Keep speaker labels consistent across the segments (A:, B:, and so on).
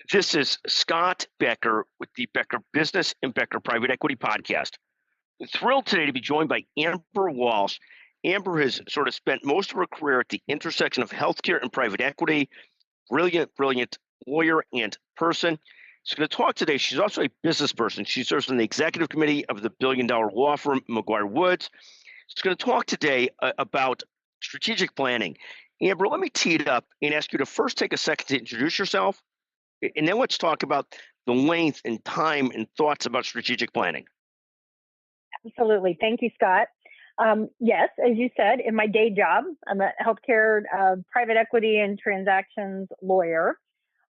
A: This is Scott Becker with the Becker Business and Becker Private Equity Podcast. Thrilled today to be joined by Amber Walsh. Amber has sort of spent most of her career at the intersection of healthcare and private equity. Brilliant lawyer and person. She's going to talk today. She's also a business person. She serves on the executive committee of the billion-dollar law firm McGuireWoods. She's going to talk today about strategic planning. Amber, let me tee it up and ask you to first take a second to introduce yourself, and then let's talk about the length and time and thoughts about strategic planning.
B: Absolutely. Thank you, Scott. Yes, as you said, in my day job, I'm a healthcare private equity and transactions lawyer.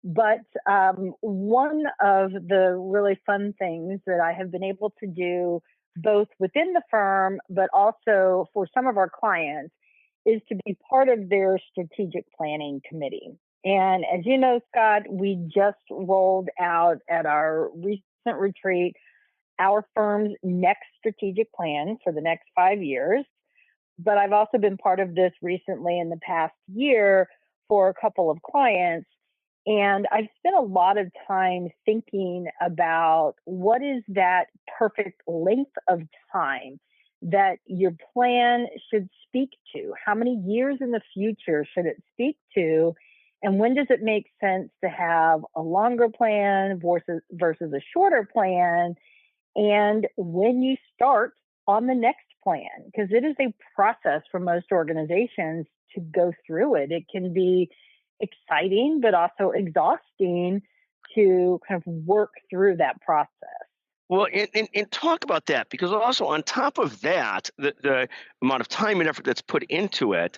B: But one of the really fun things that I have been able to do both within the firm, but also for some of our clients, is to be part of their strategic planning committee. And as you know, Scott, we just rolled out at our recent retreat our firm's next strategic plan for the next 5 years. But I've also been part of this recently in the past year for a couple of clients. And I've spent a lot of time thinking about what is that perfect length of time that your plan should speak to. How many years in the future should it speak to? And when does it make sense to have a longer plan versus a shorter plan? And when you start on the next plan, because it is a process for most organizations to go through it. It can be exciting, but also exhausting to kind of work through that process.
A: Well, and talk about that, because also on top of that, the amount of time and effort that's put into it,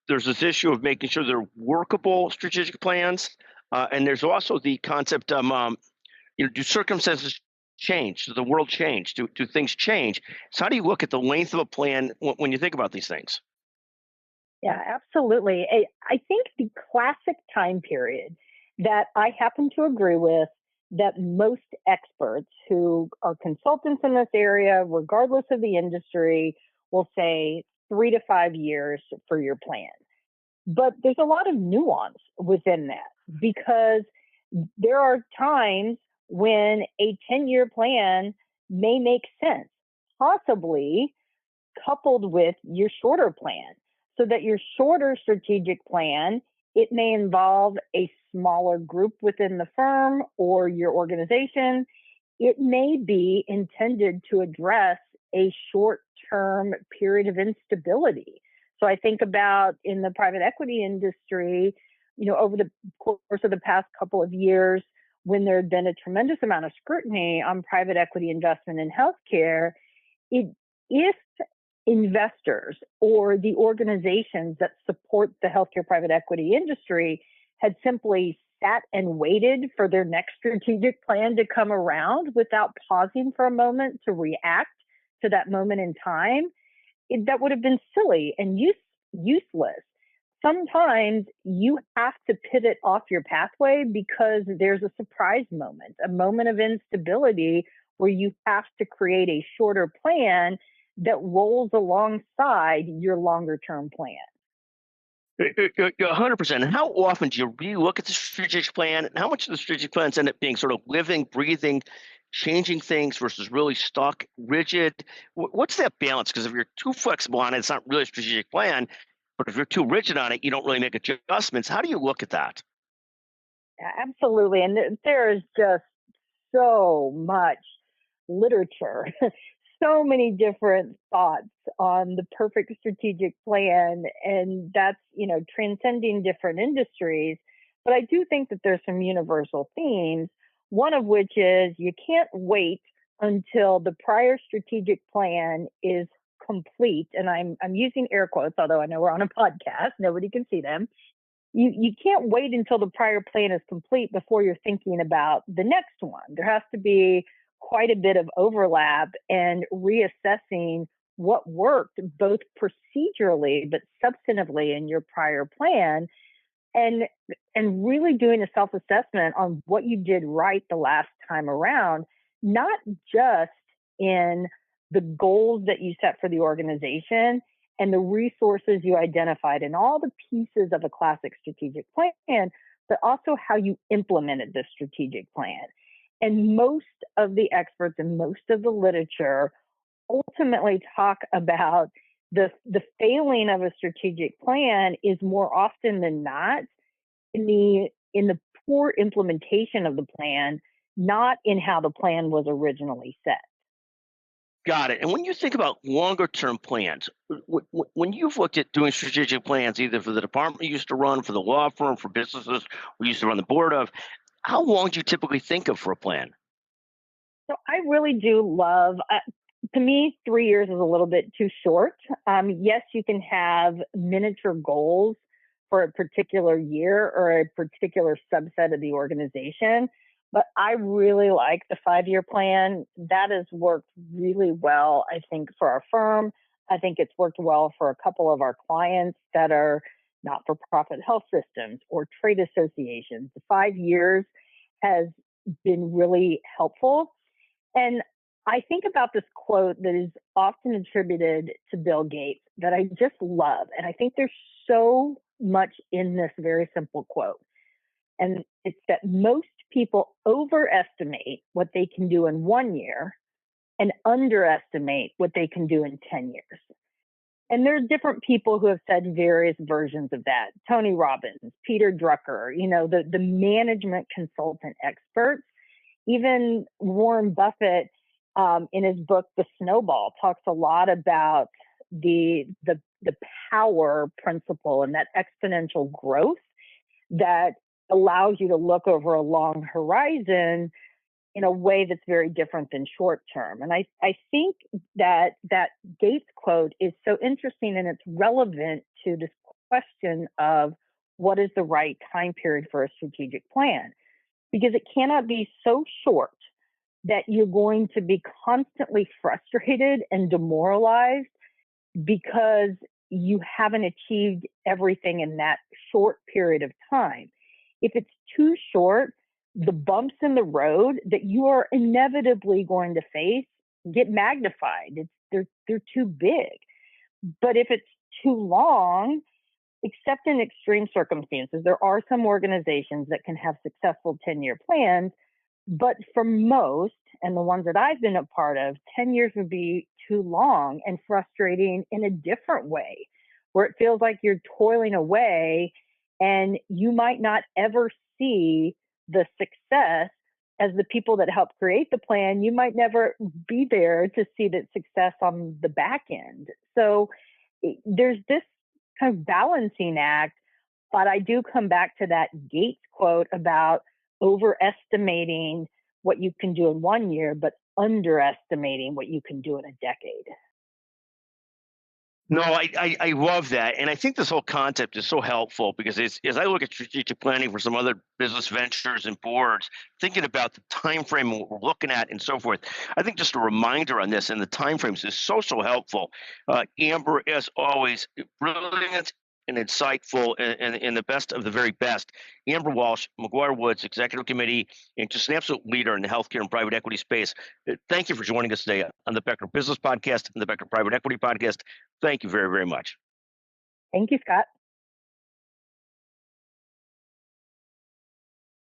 A: there's this issue of making sure they're workable strategic plans, and there's also the concept of, do circumstances change? Does the world change? Do things change? So how do you look at the length of a plan when you think about these things?
B: Yeah, absolutely. I think the classic time period that I happen to agree with, that most experts who are consultants in this area, regardless of the industry, will say 3 to 5 years for your plan. But there's a lot of nuance within that, because there are times when a 10-year plan may make sense, possibly coupled with your shorter plan, so that your shorter strategic plan, it may involve a smaller group within the firm or your organization. It may be intended to address a short-term period of instability. So I think about in the private equity industry, over the course of the past couple of years, when there had been a tremendous amount of scrutiny on private equity investment in healthcare, if investors or the organizations that support the healthcare private equity industry had simply sat and waited for their next strategic plan to come around without pausing for a moment to react to that moment in time, that would have been silly and useless. Sometimes you have to pivot off your pathway because there's a surprise moment, a moment of instability where you have to create a shorter plan that rolls alongside your longer term plan.
A: 100%. And how often do you relook at the strategic plan, and how much of the strategic plans end up being sort of living, breathing, changing things versus really stuck, rigid? What's that balance? Because if you're too flexible on it, it's not really a strategic plan. But if you're too rigid on it, you don't really make adjustments. How do you look at that?
B: Absolutely. And there is just so much literature, so many different thoughts on the perfect strategic plan. And that's, transcending different industries. But I do think that there's some universal themes, one of which is you can't wait until the prior strategic plan is complete. And I'm using air quotes, although I know we're on a podcast, nobody can see them. You can't wait until the prior plan is complete before you're thinking about the next one. There has to be quite a bit of overlap and reassessing what worked both procedurally but substantively in your prior plan, and really doing a self-assessment on what you did right the last time around, not just in the goals that you set for the organization and the resources you identified and all the pieces of a classic strategic plan, but also how you implemented the strategic plan. And most of the experts and most of the literature ultimately talk about the failing of a strategic plan is more often than not in the poor implementation of the plan, not in how the plan was originally set.
A: Got it. And when you think about longer term plans, when you've looked at doing strategic plans, either for the department you used to run, for the law firm, for businesses we used to run the board of, how long do you typically think of for a plan?
B: So I really do love, to me, 3 years is a little bit too short. Yes, you can have miniature goals for a particular year or a particular subset of the organization, but I really like the 5 year plan. That has worked really well, I think, for our firm. I think it's worked well for a couple of our clients that are not for profit health systems or trade associations. The 5 years has been really helpful. And I think about this quote that is often attributed to Bill Gates that I just love. And I think there's so much in this very simple quote. And it's that most people overestimate what they can do in 1 year and underestimate what they can do in 10 years. And there are different people who have said various versions of that. Tony Robbins, Peter Drucker, the management consultant experts. Even Warren Buffett, in his book The Snowball, talks a lot about the power principle and that exponential growth that allows you to look over a long horizon in a way that's very different than short term. And I think that Gates quote is so interesting, and it's relevant to this question of what is the right time period for a strategic plan, because it cannot be so short that you're going to be constantly frustrated and demoralized because you haven't achieved everything in that short period of time. If it's too short, the bumps in the road that you are inevitably going to face get magnified. They're too big. But if it's too long, except in extreme circumstances, there are some organizations that can have successful 10-year plans, but for most, and the ones that I've been a part of, 10 years would be too long and frustrating in a different way, where it feels like you're toiling away and you might not ever see the success as the people that help create the plan. You might never be there to see that success on the back end. So there's this kind of balancing act, but I do come back to that Gates quote about overestimating what you can do in 1 year, but underestimating what you can do in a decade.
A: No, I love that. And I think this whole concept is so helpful because as I look at strategic planning for some other business ventures and boards, thinking about the time frame and what we're looking at and so forth, I think just a reminder on this and the time frames is so helpful. Amber, as always, brilliant and insightful and the best of the very best. Amber Walsh, McGuireWoods Executive Committee, and just an absolute leader in the healthcare and private equity space. Thank you for joining us today on the Becker Business Podcast and the Becker Private Equity Podcast. Thank you very, very much.
B: Thank you, Scott.